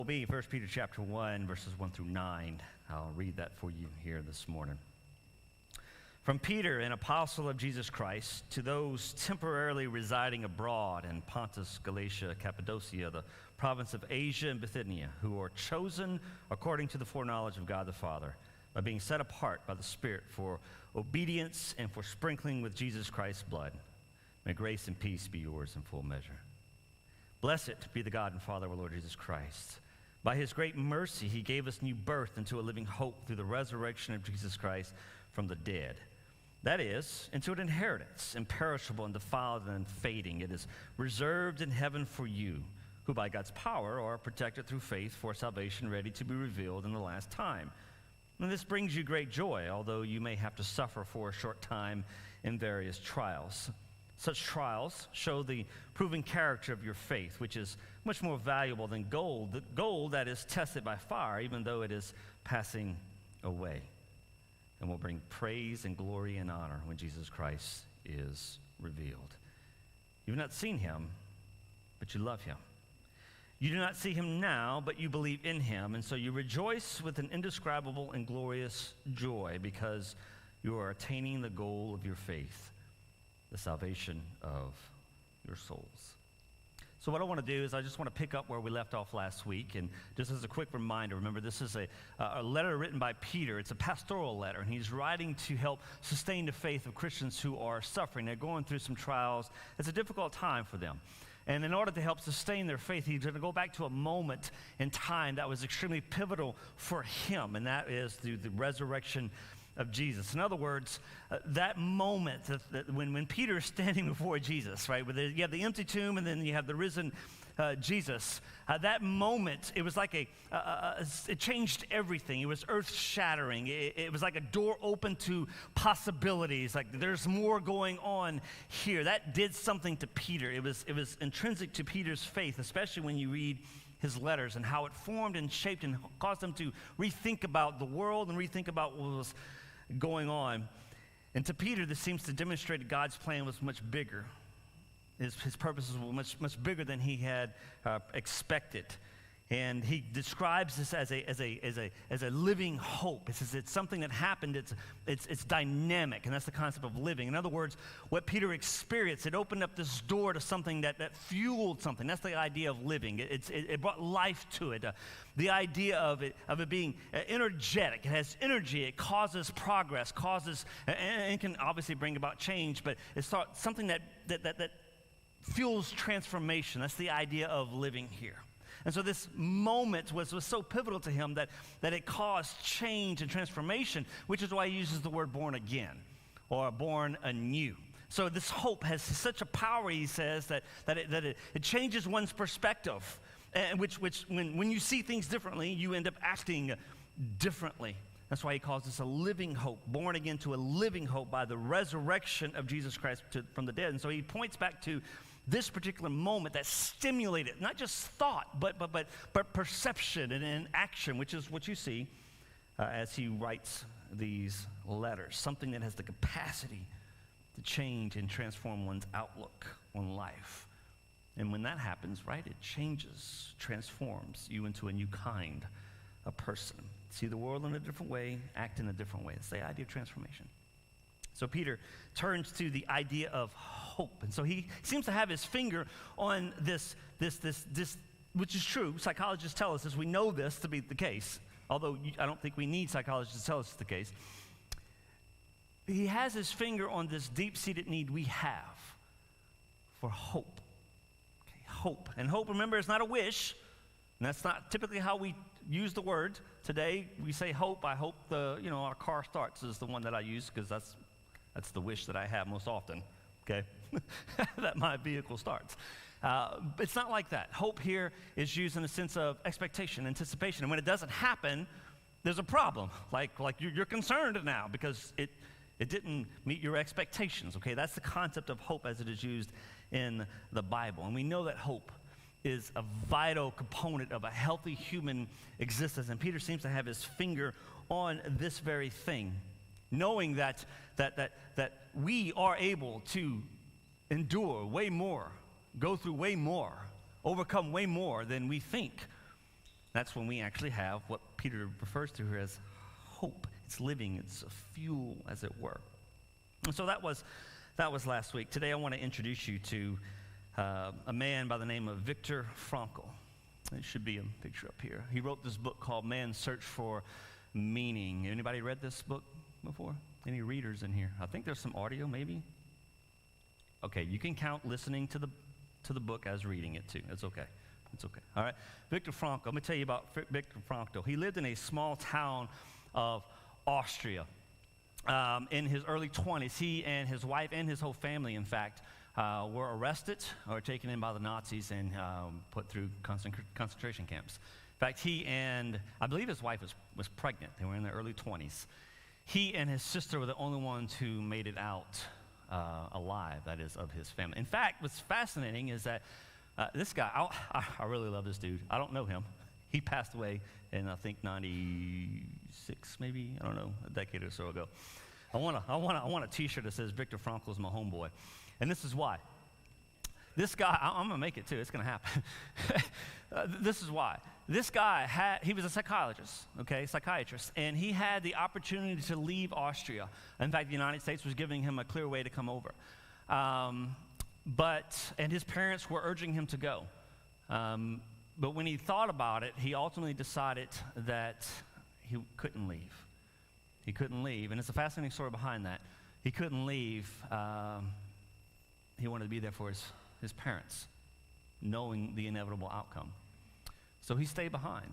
Will be 1 Peter chapter 1, verses 1 through 9. I'll read that for you here this morning. From Peter, an apostle of Jesus Christ, to those temporarily residing abroad in Pontus, Galatia, Cappadocia, the province of Asia and Bithynia, who are chosen according to the foreknowledge of God the Father, by being set apart by the Spirit for obedience and for sprinkling with Jesus Christ's blood. May grace and peace be yours in full measure. Blessed be the God and Father of our Lord Jesus Christ. By his great mercy, he gave us new birth into a living hope through the resurrection of Jesus Christ from the dead. That is, into an inheritance, imperishable, undefiled, and unfading. It is reserved in heaven for you, who by God's power are protected through faith for salvation ready to be revealed in the last time. And this brings you great joy, although you may have to suffer for a short time in various trials. Such trials show the proven character of your faith, which is much more valuable than gold, the gold that is tested by fire, even though it is passing away, and will bring praise and glory and honor when Jesus Christ is revealed. You've not seen him, but you love him. You do not see him now, but you believe in him, and so you rejoice with an indescribable and glorious joy because you are attaining the goal of your faith, the salvation of your souls. So what I want to do is I just want to pick up where we left off last week, and just as a quick reminder, remember this is a letter written by Peter. It's a pastoral letter, and he's writing to help sustain the faith of Christians who are suffering. They're going through some trials. It's a difficult time for them. And in order to help sustain their faith, he's going to go back to a moment in time that was extremely pivotal for him, and that is through the resurrection of Jesus. In other words, that moment that when Peter is standing before Jesus, right, where you have the empty tomb and then you have the risen Jesus, that moment, it was like it changed everything. It was earth-shattering. It was like a door open to possibilities, like there's more going on here. That did something to Peter. It was intrinsic to Peter's faith, especially when you read his letters and how it formed and shaped and caused him to rethink about the world and rethink about what was going on. And to Peter, this seems to demonstrate that God's plan was much bigger. His purposes were much bigger than he had expected. And he describes this as a living hope. It's something that happened. It's dynamic, and that's the concept of living. In other words, what Peter experienced, it opened up this door to something that fueled something. That's the idea of living. It brought life to it. The idea of it being energetic. It has energy. It causes progress, and can obviously bring about change. But it's something that fuels transformation. That's the idea of living here. And so this moment was so pivotal to him that it caused change and transformation, which is why he uses the word born again or born anew. So this hope has such a power, he says, that it changes one's perspective, which when you see things differently, you end up acting differently. That's why he calls this a living hope, born again to a living hope by the resurrection of Jesus Christ from the dead. And so he points back to this particular moment that stimulated not just thought, but perception and action, which is what you see as he writes these letters, something that has the capacity to change and transform one's outlook on life. And when that happens, right, it changes, transforms you into a new kind of person. See the world in a different way, act in a different way. It's the idea of transformation. So Peter turns to the idea of hope. And so he seems to have his finger on this, which is true. Psychologists tell us this. We know this to be the case, although I don't think we need psychologists to tell us it's the case. He has his finger on this deep-seated need we have for hope. Okay, hope. And hope, remember, is not a wish. And that's not typically how we use the word. Today, we say hope. I hope our car starts is the one that I use because that's the wish that I have most often, okay? That my vehicle starts. It's not like that. Hope here is used in a sense of expectation, anticipation. And when it doesn't happen, there's a problem. Like you're concerned now because it didn't meet your expectations, okay? That's the concept of hope as it is used in the Bible. And we know that hope is a vital component of a healthy human existence. And Peter seems to have his finger on this very thing, knowing that we are able to endure way more, go through way more, overcome way more than we think That's when we actually have what Peter refers to here as hope. It's living, it's a fuel, as it were. And so that was last week. Today I want to introduce you to a man by the name of Viktor Frankl. It should be a picture up here. He wrote this book called Man's Search for Meaning. Anybody read this book before? Any readers in here? I think there's some audio, maybe. Okay, you can count listening to the book as reading it too. It's okay. It's okay. All right. Viktor Frankl. Let me tell you about Viktor Frankl. He lived in a small town of Austria. In his early 20s, he and his wife and his whole family, in fact, were arrested or taken in by the Nazis and put through concentration camps. In fact, he and, I believe his wife was pregnant. They were in their early 20s. He and his sister were the only ones who made it out alive, that is, of his family. In fact, what's fascinating is that this guy, I really love this dude. I don't know him. He passed away in, I think, 96, maybe, I don't know, a decade or so ago. I want a T-shirt that says Viktor Frankl's my homeboy. And this is why. This guy, I'm going to make it too. It's going to happen. This is why. This guy, he was a psychologist, psychiatrist, and he had the opportunity to leave Austria. In fact, the United States was giving him a clear way to come over. And his parents were urging him to go. But when he thought about it, he ultimately decided that he couldn't leave. He couldn't leave, and it's a fascinating story behind that. He couldn't leave. He wanted to be there for his parents, knowing the inevitable outcome. So he stayed behind,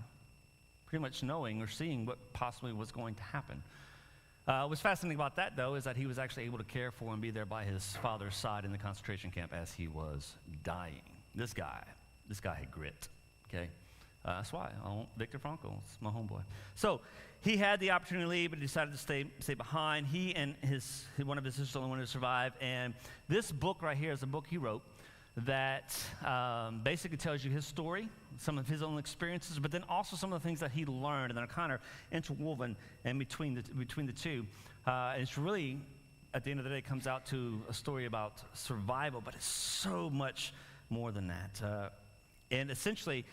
pretty much knowing or seeing what possibly was going to happen. What's fascinating about that, though, is that he was actually able to care for and be there by his father's side in the concentration camp as he was dying. This guy had grit, okay? That's why Viktor Frankl is my homeboy. So he had the opportunity to leave, but he decided to stay behind. He and one of his sisters only wanted to survive. And this book right here is a book he wrote that basically tells you his story, some of his own experiences, but then also some of the things that he learned, and they're kind of interwoven in between the two. And it's really, at the end of the day, it comes out to a story about survival, but it's so much more than that. And essentially,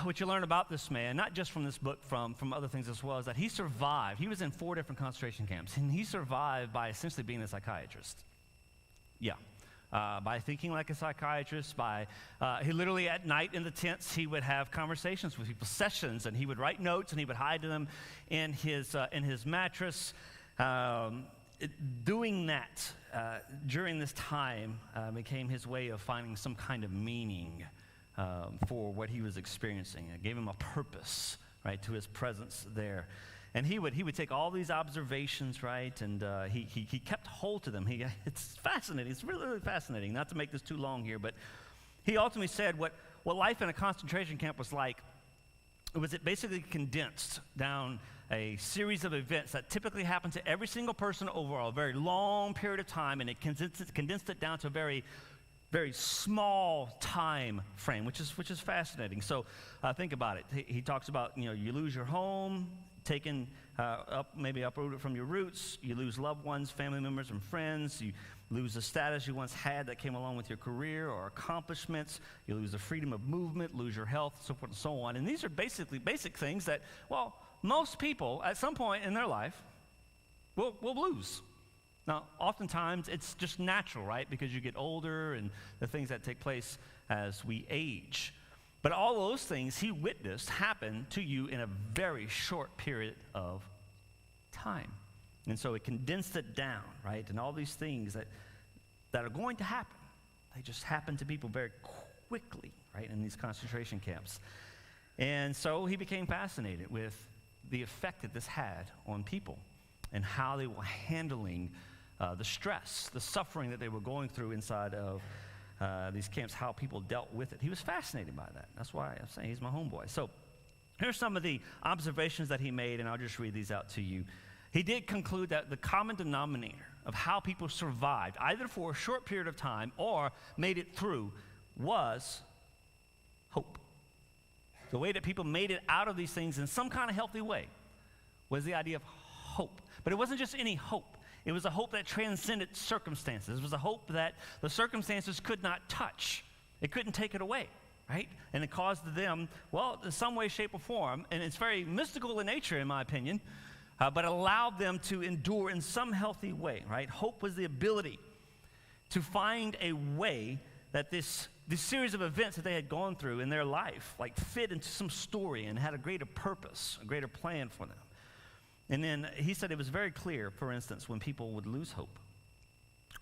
what you learn about this man, not just from this book, from other things as well, is that he survived. He was in 4 different concentration camps, and he survived by essentially being a psychiatrist. Yeah. By thinking like a psychiatrist, he literally at night in the tents, he would have conversations with people, sessions, and he would write notes, and he would hide them in his mattress. Doing that during this time became his way of finding some kind of meaning for what he was experiencing. It gave him a purpose, right, to his presence there. And he would take all these observations, right, and he kept hold to them. It's fascinating. It's really, really fascinating. Not to make this too long here, but he ultimately said what life in a concentration camp was like. It basically condensed down a series of events that typically happen to every single person over a very long period of time, and it condensed it down to a very, very small time frame, which is fascinating. So think about it. He talks about, you lose your home, taken uprooted from your roots. You lose loved ones, family members, and friends. You lose the status you once had that came along with your career or accomplishments. You lose the freedom of movement, lose your health, so forth and so on. And these are basically basic things that, most people at some point in their life will lose. Now, oftentimes it's just natural, right? Because you get older and the things that take place as we age. But all those things he witnessed happen to you in a very short period of time. And so it condensed it down, right? And all these things that are going to happen, they just happen to people very quickly, right, in these concentration camps. And so he became fascinated with the effect that this had on people and how they were handling the stress, the suffering that they were going through inside of these camps, how people dealt with it. He was fascinated by that. That's why I'm saying he's my homeboy. So here's some of the observations that he made, and I'll just read these out to you. He did conclude that the common denominator of how people survived, either for a short period of time or made it through, was hope. The way that people made it out of these things in some kind of healthy way was the idea of hope. But it wasn't just any hope. It was a hope that transcended circumstances. It was a hope that the circumstances could not touch. It couldn't take it away. right? And it caused them, well, in some way, shape, or form, and it's very mystical in nature, in my opinion, but it allowed them to endure in some healthy way, right? Hope was the ability to find a way that this series of events that they had gone through in their life, like fit into some story and had a greater purpose, a greater plan for them. And then he said it was very clear, for instance, when people would lose hope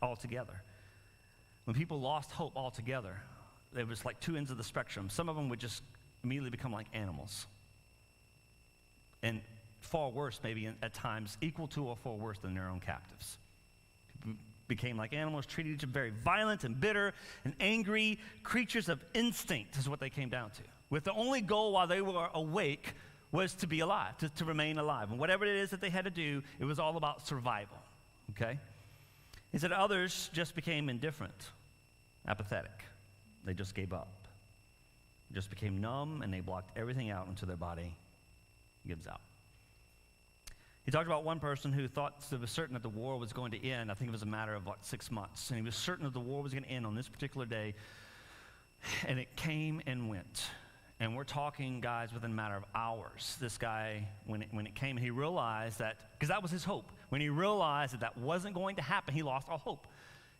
altogether. When people lost hope altogether, there was like two ends of the spectrum. Some of them would just immediately become like animals. And far worse, maybe at times, equal to or far worse than their own captives. People became like animals, treated each other very violent and bitter and angry, creatures of instinct is what they came down to. With the only goal while they were awake was to be alive, to remain alive. And whatever it is that they had to do, it was all about survival, okay? He said others just became indifferent, apathetic. They just gave up. Just became numb, and they blocked everything out until their body gives out. He talked about one person who thought it was certain that the war was going to end. I think it was a matter of like 6 months. And he was certain that the war was going to end on this particular day. And it came and went. And we're talking, guys, within a matter of hours. This guy, when it came, he realized that, because that was his hope. When he realized that that wasn't going to happen, he lost all hope.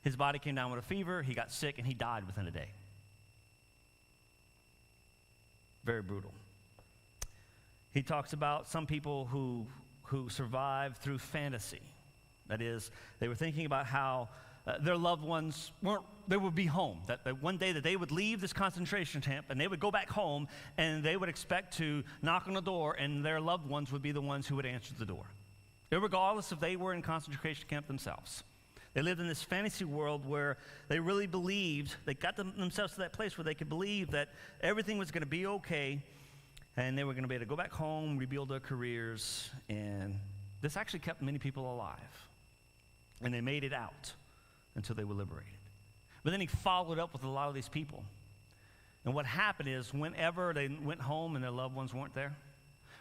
His body came down with a fever, he got sick, and he died within a day. Very brutal. He talks about some people who survived through fantasy. That is, they were thinking about how their loved ones they would be home. That one day that they would leave this concentration camp and they would go back home and they would expect to knock on the door and their loved ones would be the ones who would answer the door, regardless if they were in concentration camp themselves. They lived in this fantasy world where they really believed, they got themselves to that place where they could believe that everything was going to be okay and they were going to be able to go back home, rebuild their careers, and this actually kept many people alive. And they made it out until they were liberated. But then he followed up with a lot of these people. And what happened is whenever they went home and their loved ones weren't there,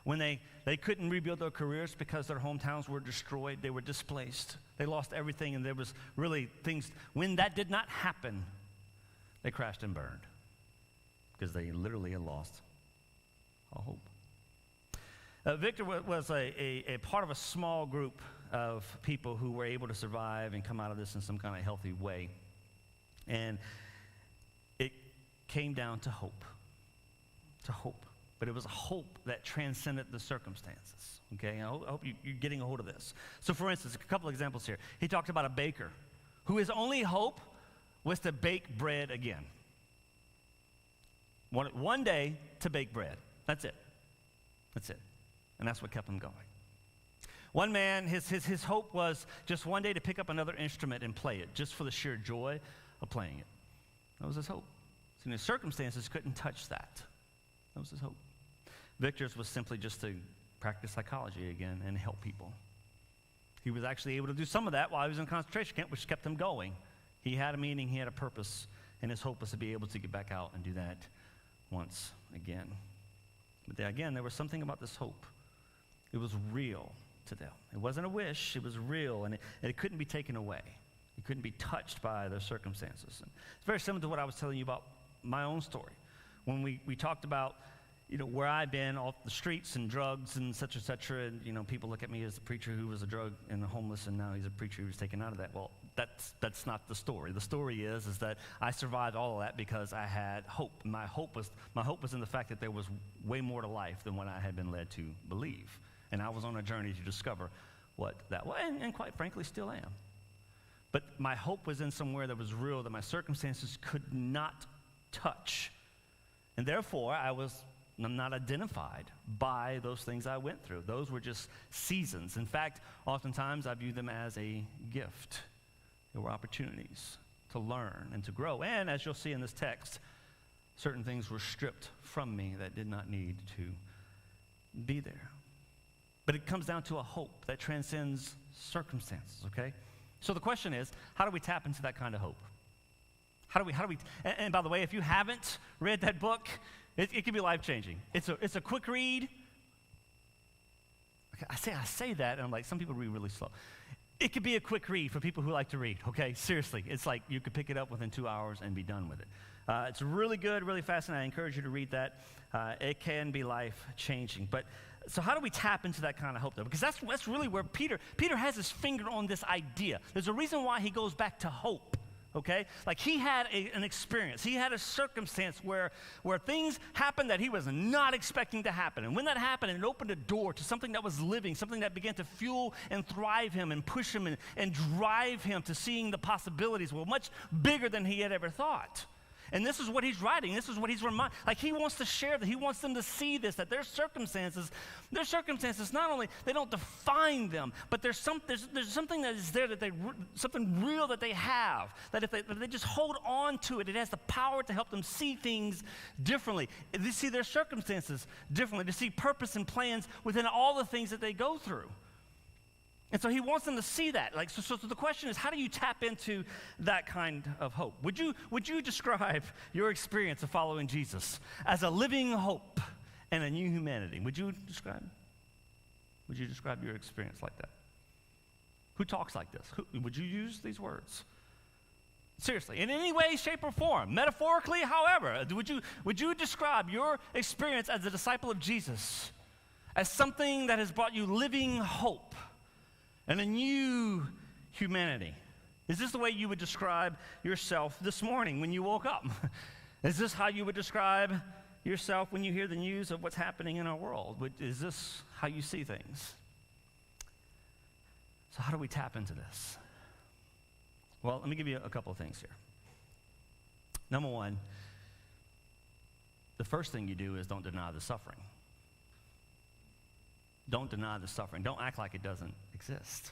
when they couldn't rebuild their careers because their hometowns were destroyed, they were displaced, they lost everything, and there was really things. When that did not happen, they crashed and burned because they literally had lost all hope. Victor was a part of a small group of people who were able to survive and come out of this in some kind of healthy way. And it came down to hope. But it was a hope that transcended the circumstances, okay? I hope you're getting a hold of this. So for instance, a couple of examples here. He talked about a baker whose only hope was to bake bread again. One day to bake bread. That's it. And that's what kept him going. One man, his hope was just one day to pick up another instrument and play it, just for the sheer joy of playing it. That was his hope. So his circumstances couldn't touch that. That was his hope. Victor's was simply just to practice psychology again and help people. He was actually able to do some of that while he was in a concentration camp, which kept him going. He had a meaning, he had a purpose, and his hope was to be able to get back out and do that once again. But again, there was something about this hope. It was real to them. It wasn't a wish, it was real, and it couldn't be taken away. It couldn't be touched by their circumstances. And it's very similar to what I was telling you about my own story. When we talked about, where I've been off the streets and drugs and such, and people look at me as a preacher who was a drug and a homeless, and now he's a preacher who was taken out of that. Well, that's not the story. The story is that I survived all of that because I had hope. My hope was in the fact that there was way more to life than what I had been led to believe. And I was on a journey to discover what that was, and quite frankly still am. But my hope was in somewhere that was real, that my circumstances could not touch. And therefore, I'm not identified by those things I went through. Those were just seasons. In fact, oftentimes I view them as a gift. They were opportunities to learn and to grow. And as you'll see in this text, certain things were stripped from me that did not need to be there. But it comes down to a hope that transcends circumstances, okay? So the question is, how do we tap into that kind of hope? How do we? And by the way, if you haven't read that book, it can be life-changing. It's a quick read. Okay, I say that, and I'm like, some people read really slow. It could be a quick read for people who like to read, okay? Seriously, it's like you could pick it up within 2 hours and be done with it. It's really good, really fascinating. I encourage you to read that. It can be life-changing. But so how do we tap into that kind of hope, though? Because that's really where Peter has his finger on this idea. There's a reason why he goes back to hope, okay? Like he had an experience. He had a circumstance where things happened that he was not expecting to happen. And when that happened, it opened a door to something that was living, something that began to fuel and thrive him and push him and drive him to seeing the possibilities were much bigger than he had ever thought. And this is what he's writing. This is what he's reminding. Like he wants to share that. He wants them to see this, that their circumstances not only, they don't define them, but there's something that is there, something real that they have, that if they just hold on to it, it has the power to help them see things differently. They see their circumstances differently, to see purpose and plans within all the things that they go through. And so he wants them to see that. Like, so the question is, how do you tap into that kind of hope? Would you describe your experience of following Jesus as a living hope and a new humanity? Would you describe your experience like that? Who talks like this? Would you use these words? Seriously, in any way, shape, or form, metaphorically, however, would you describe your experience as a disciple of Jesus as something that has brought you living hope and a new humanity? Is this the way you would describe yourself this morning when you woke up? Is this how you would describe yourself when you hear the news of what's happening in our world? Is this how you see things? So how do we tap into this? Well, let me give you a couple of things here. Number one, the first thing you do is don't deny the suffering. Don't deny the suffering. Don't act like it doesn't exist.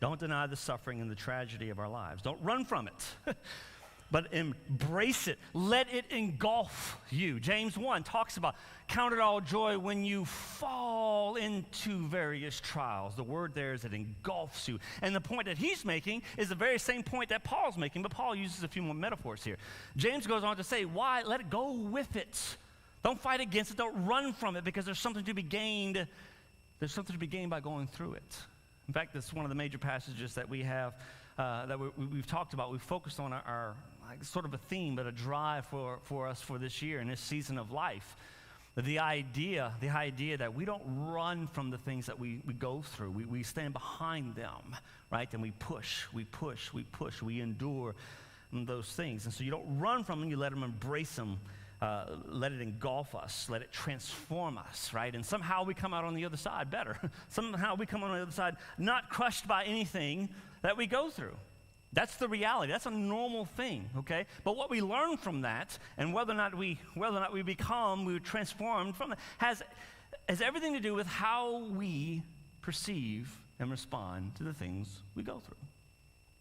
Don't deny the suffering and the tragedy of our lives. Don't run from it, but embrace it. Let it engulf you. James 1 talks about count it all joy when you fall into various trials. The word there is it engulfs you. And the point that he's making is the very same point that Paul's making, but Paul uses a few more metaphors here. James goes on to say, why? Let it go with it. Don't fight against it. Don't run from it, because there's something to be gained. There's something to be gained by going through it. In fact, this is one of the major passages that we have, that we've talked about. We've focused on our like sort of a theme, but a drive for us for this year and this season of life. The idea that we don't run from the things that we go through. We stand behind them, right? And we push, we endure those things. And so you don't run from them, you let them embrace them. Let it engulf us, let it transform us, right? And somehow we come out on the other side better. Somehow we come on the other side not crushed by anything that we go through. That's the reality. That's a normal thing, okay? But what we learn from that, and whether or not we become, we're transformed from it, has everything to do with how we perceive and respond to the things we go through.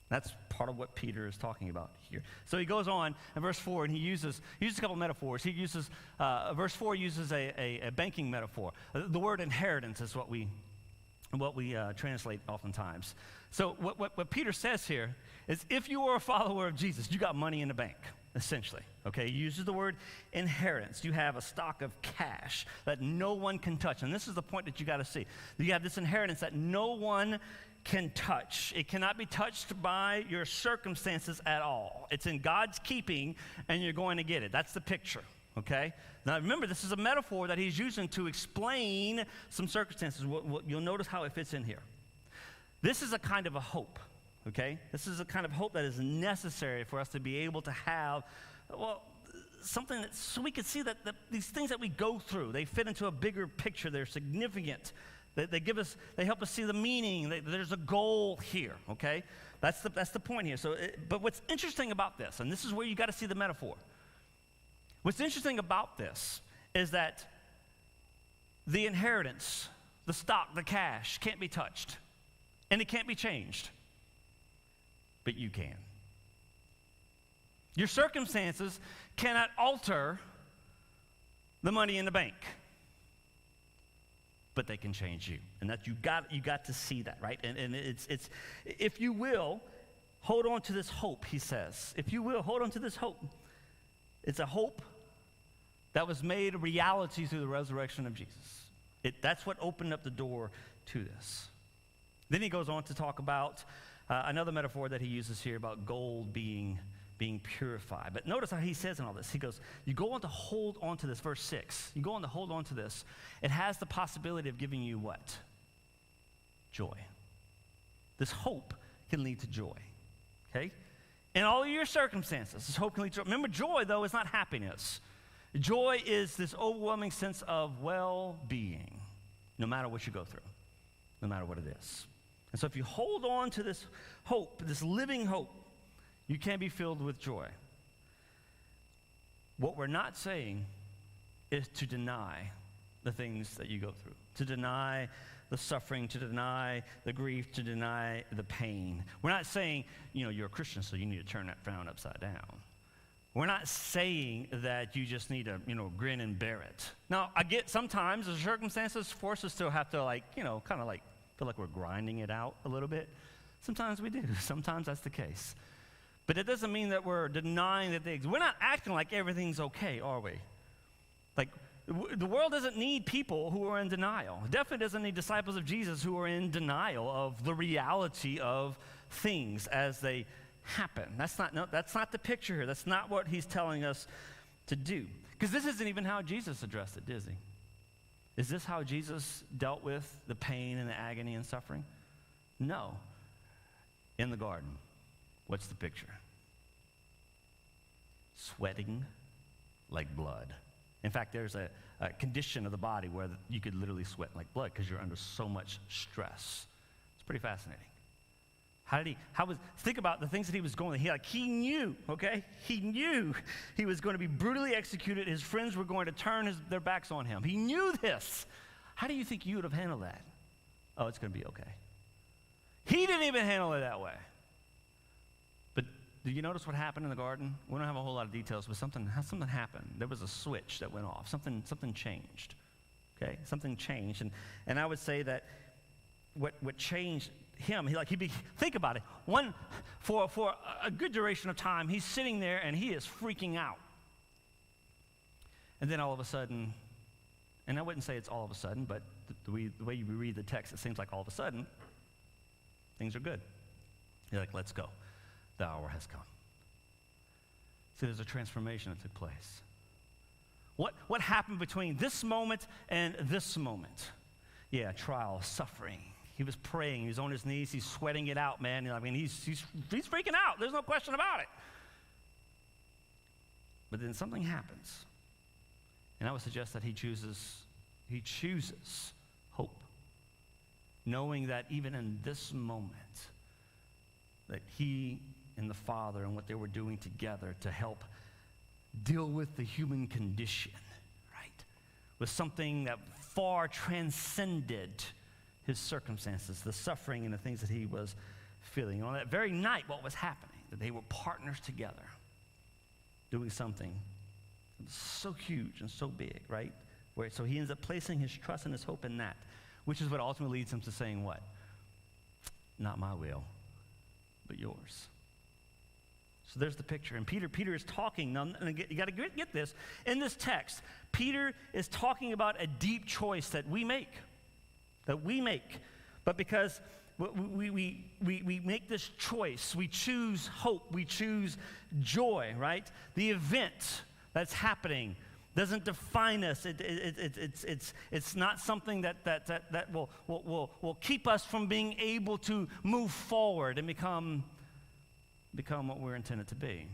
That's part of what Peter is talking about here. So he goes on in verse 4, and he uses a couple metaphors. Verse 4 uses a banking metaphor. The word inheritance is what we translate oftentimes. So what Peter says here is, if you are a follower of Jesus, you got money in the bank, essentially. Okay, he uses the word inheritance. You have a stock of cash that no one can touch. And this is the point that you got to see. You have this inheritance that no one can touch. It cannot be touched by your circumstances at all. It's in God's keeping, and you're going to get it. That's the picture, okay? Now remember, this is a metaphor that he's using to explain some circumstances. You'll notice how it fits in here. This is a kind of a hope, okay? This is a kind of hope that is necessary for us to be able to have, well, something that, so we can see that these things that we go through, they fit into a bigger picture. They're significant. They help us see the meaning. There's a goal here, okay? That's the point here. But what's interesting about this, and this is where you got to see the metaphor. What's interesting about this is that the inheritance, the stock, the cash can't be touched, and it can't be changed, but you can. Your circumstances cannot alter the money in the bank, but they can change you. And that you got to see that, right? And it's if you will, hold on to this hope, he says. If you will, hold on to this hope. It's a hope that was made a reality through the resurrection of Jesus. That's what opened up the door to this. Then he goes on to talk about another metaphor that he uses here about gold being being purified. But notice how he says in all this. He goes, you go on to hold on to this, verse 6. You go on to hold on to this. It has the possibility of giving you what? Joy. This hope can lead to joy, okay? In all of your circumstances, this hope can lead to joy. Remember, joy, though, is not happiness. Joy is this overwhelming sense of well-being, no matter what you go through, no matter what it is. And so if you hold on to this hope, this living hope, you can be filled with joy. What we're not saying is to deny the things that you go through, to deny the suffering, to deny the grief, to deny the pain. We're not saying, you're a Christian, so you need to turn that frown upside down. We're not saying that you just need to, grin and bear it. Now, I get sometimes the circumstances force us to have to kind of feel like we're grinding it out a little bit. Sometimes we do. Sometimes that's the case. But it doesn't mean that we're denying that they exist. We're not acting like everything's okay, are we? Like, the world doesn't need people who are in denial. It definitely doesn't need disciples of Jesus who are in denial of the reality of things as they happen. That's not the picture here. That's not what he's telling us to do. Because this isn't even how Jesus addressed it, is he? Is this how Jesus dealt with the pain and the agony and suffering? No. In the garden, what's the picture? Sweating like blood. In fact, there's a condition of the body where you could literally sweat like blood because you're under so much stress. It's pretty fascinating. Think about the things that he was going through. He knew, okay? He knew he was going to be brutally executed. His friends were going to turn their backs on him. He knew this. How do you think you would have handled that? Oh, it's going to be okay. He didn't even handle it that way. But did you notice what happened in the garden? We don't have a whole lot of details, but something happened. There was a switch that went off. Something changed, okay? Something changed. And I would say that what changed him, think about it. For a good duration of time, he's sitting there and he is freaking out. And then all of a sudden, and I wouldn't say it's all of a sudden, but the way you read the text, it seems like all of a sudden, things are good. You're like, let's go. The hour has come. See, there's a transformation that took place. What happened between this moment and this moment? Yeah, trial, suffering. He was praying. He was on his knees. He's sweating it out, man. He's freaking out. There's no question about it. But then something happens. And I would suggest that he chooses hope. Knowing that even in this moment, that he and the Father and what they were doing together to help deal with the human condition, right, was something that far transcended his circumstances, the suffering and the things that he was feeling. On that very night, what was happening? That they were partners together, doing something so huge and so big, right? So he ends up placing his trust and his hope in that, which is what ultimately leads him to saying what? Not my will, but yours. So there's the picture. And Peter is talking. Now, you got to get this. In this text, Peter is talking about a deep choice that we make. But because we make this choice, we choose hope, we choose joy, right? The event that's happening doesn't define us. It's not something that will keep us from being able to move forward and become what we're intended to be.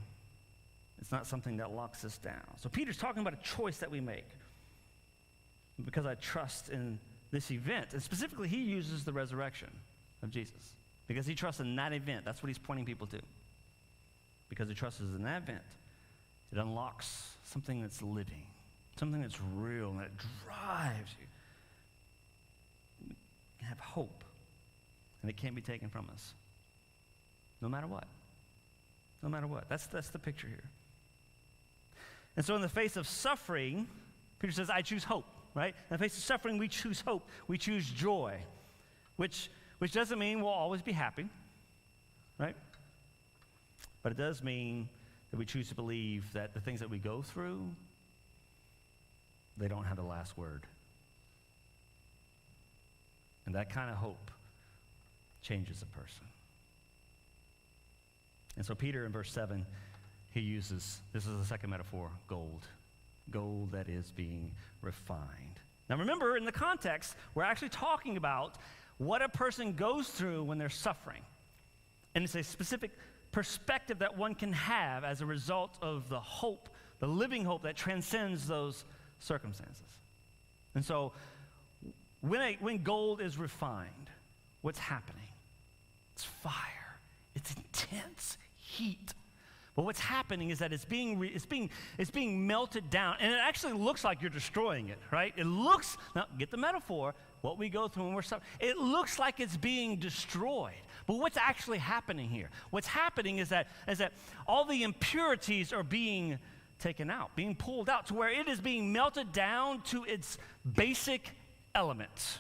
It's not something that locks us down. So Peter's talking about a choice that we make. Because I trust in this event. And specifically, he uses the resurrection of Jesus. Because he trusts in that event. That's what he's pointing people to. Because he trusts in that event. It unlocks something that's living. Something that's real and that drives you. You have hope. And it can't be taken from us. No matter what. No matter what. That's the picture here. And so in the face of suffering, Peter says, I choose hope. Right? In the face of suffering, we choose hope. We choose joy, which doesn't mean we'll always be happy, right? But it does mean that we choose to believe that the things that we go through, they don't have the last word. And that kind of hope changes a person. And so Peter in verse 7 he uses, this is the second metaphor, gold. Gold that is being refined. Now remember, in the context, we're actually talking about what a person goes through when they're suffering. And it's a specific perspective that one can have as a result of the hope, the living hope that transcends those circumstances. And so, when gold is refined, what's happening? It's fire. It's intense heat. But what's happening is that it's being melted down, and it actually looks like you're destroying it, right? It looks, now get the metaphor, what we go through when we're suffering, it looks like it's being destroyed. But what's actually happening here? What's happening is that all the impurities are being taken out, being pulled out to where it is being melted down to its basic elements,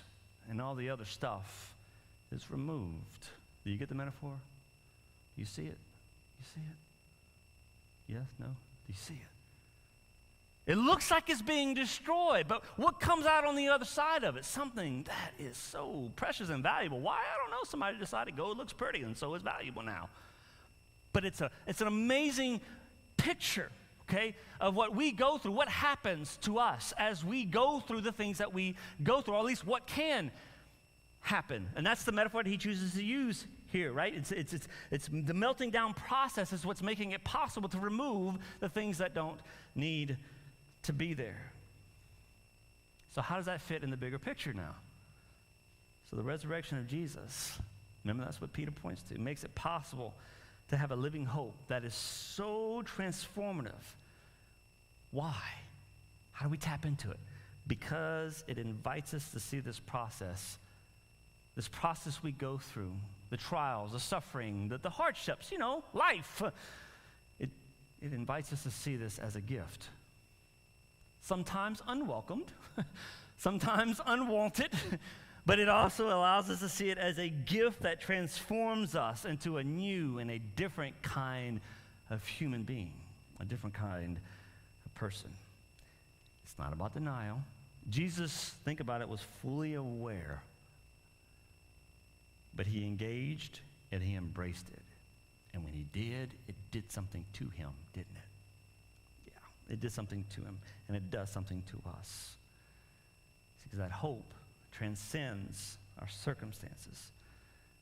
and all the other stuff is removed. Do you get the metaphor? You see it? You see it? Yes? No? Do you see it? It looks like it's being destroyed, but what comes out on the other side of it? Something that is so precious and valuable. Why? I don't know. Somebody decided gold looks pretty, and so it's valuable now. But it's an amazing picture, okay, of what we go through, what happens to us as we go through the things that we go through, or at least what can happen. And that's the metaphor that he chooses to use here, right? It's the melting down process is what's making it possible to remove the things that don't need to be there. So how does that fit in the bigger picture now? So the resurrection of Jesus, remember that's what Peter points to, makes it possible to have a living hope that is so transformative. Why? How do we tap into it? Because it invites us to see this process we go through, the trials, the suffering, the hardships, life. It invites us to see this as a gift. Sometimes unwelcomed, sometimes unwanted, but it also allows us to see it as a gift that transforms us into a new and a different kind of human being, a different kind of person. It's not about denial. Jesus, think about it, was fully aware, but he engaged and he embraced it. And when he did, it did something to him, didn't it? It did something to him, and it does something to us. Because that hope transcends our circumstances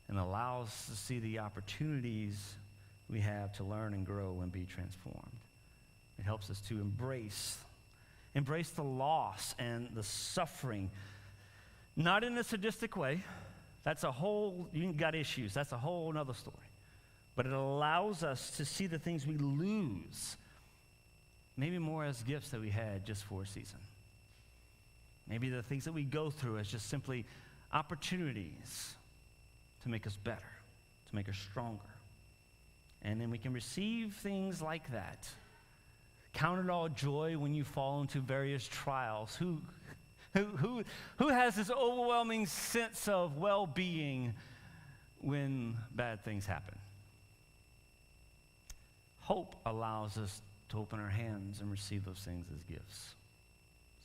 and allows us to see the opportunities we have to learn and grow and be transformed. It helps us to embrace the loss and the suffering, not in a sadistic way. That's a whole, you got issues. That's a whole other story. But it allows us to see the things we lose maybe more as gifts that we had just for a season. Maybe the things that we go through as just simply opportunities to make us better, to make us stronger. And then we can receive things like that. Count it all joy when you fall into various trials. Who has this overwhelming sense of well-being when bad things happen? Hope allows us to open our hands and receive those things as gifts.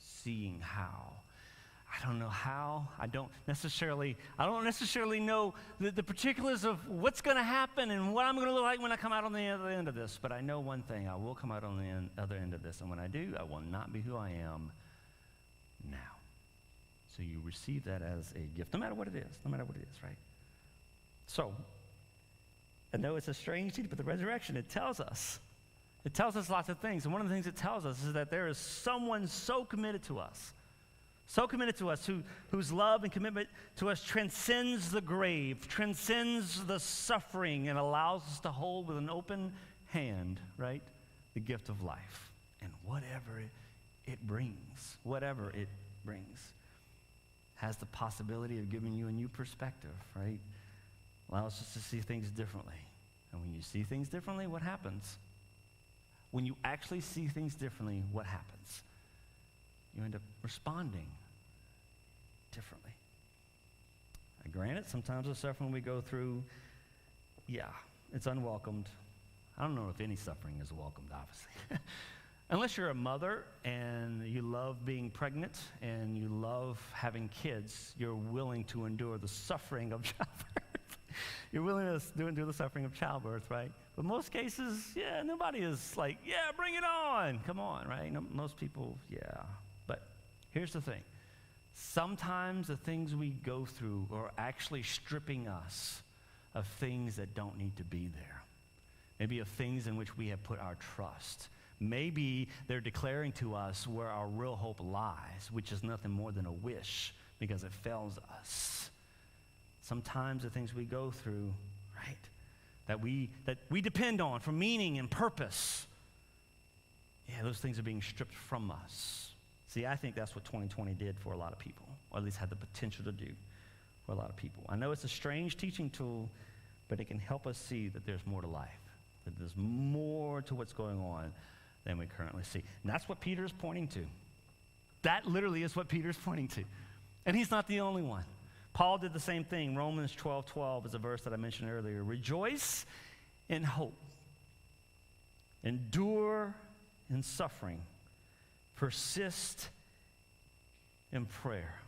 Seeing how. I don't know how. I don't necessarily know the particulars of what's going to happen and what I'm going to look like when I come out on the other end of this. But I know one thing. I will come out on the other end of this. And when I do, I will not be who I am now. So you receive that as a gift, no matter what it is, right? So, I know it's a strange thing, but the resurrection, it tells us lots of things. And one of the things it tells us is that there is someone so committed to us, whose love and commitment to us transcends the grave, transcends the suffering, and allows us to hold with an open hand, right, the gift of life. And whatever it brings, has the possibility of giving you a new perspective, right? Allows us to see things differently. And when you see things differently, what happens? When you actually see things differently, what happens? You end up responding differently. Granted, sometimes the suffering we go through, it's unwelcomed. I don't know if any suffering is welcomed, obviously. Unless you're a mother and you love being pregnant and you love having kids, you're willing to endure the suffering of childbirth. You're willing to endure the suffering of childbirth, right? But most cases, yeah, nobody is like, yeah, bring it on. Come on, right? No, most people, yeah. But here's the thing. Sometimes the things we go through are actually stripping us of things that don't need to be there. Maybe of things in which we have put our trust. Maybe they're declaring to us where our real hope lies, which is nothing more than a wish because it fails us. Sometimes the things we go through, right, that we depend on for meaning and purpose, yeah, those things are being stripped from us. See, I think that's what 2020 did for a lot of people, or at least had the potential to do for a lot of people. I know it's a strange teaching tool, but it can help us see that there's more to life, that there's more to what's going on than we currently see. And that's what Peter is pointing to. That literally is what Peter's pointing to. And he's not the only one. Paul did the same thing. Romans 12:12 is a verse that I mentioned earlier. Rejoice in hope. Endure in suffering. Persist in prayer.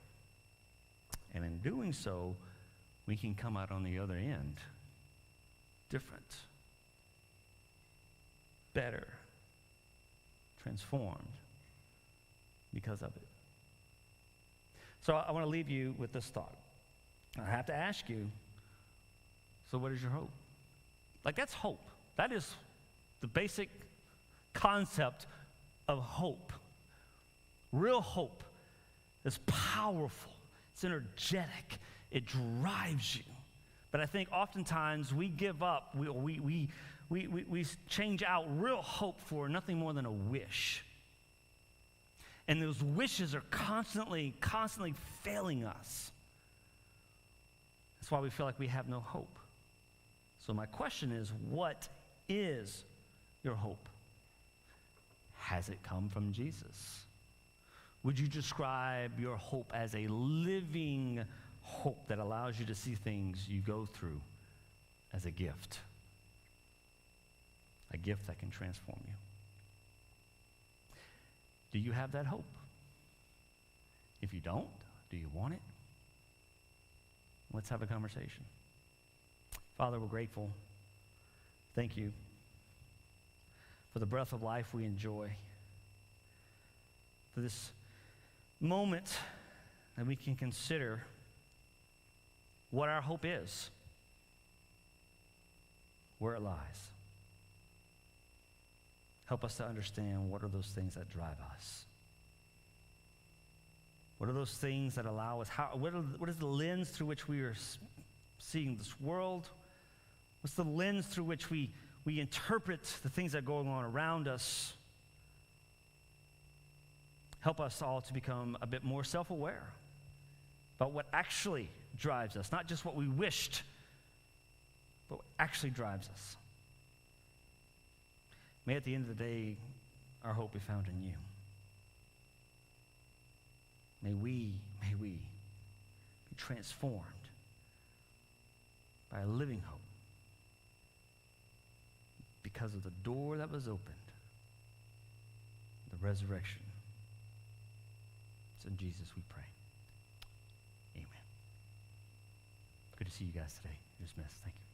And in doing so, we can come out on the other end different, better, transformed because of it. So I want to leave you with this thought. I have to ask you, so what is your hope? Like, that's hope. That is the basic concept of hope. Real hope is powerful. It's energetic. It drives you. But I think oftentimes we give up. We change out real hope for nothing more than a wish. And those wishes are constantly failing us. That's why we feel like we have no hope. So my question is, what is your hope? Has it come from Jesus? Would you describe your hope as a living hope that allows you to see things you go through as a gift? A gift that can transform you. Do you have that hope? If you don't, do you want it? Let's have a conversation. Father, we're grateful. Thank you for the breath of life we enjoy, for this moment that we can consider what our hope is, where it lies. Help us to understand what are those things that drive us. What are those things that allow us? What is the lens through which we are seeing this world? What's the lens through which we interpret the things that are going on around us? Help us all to become a bit more self-aware about what actually drives us, not just what we wished, but what actually drives us. May at the end of the day, our hope be found in you. May we be transformed by a living hope because of the door that was opened, the resurrection. It's in Jesus we pray. Amen. Good to see you guys today. You're dismissed. Thank you.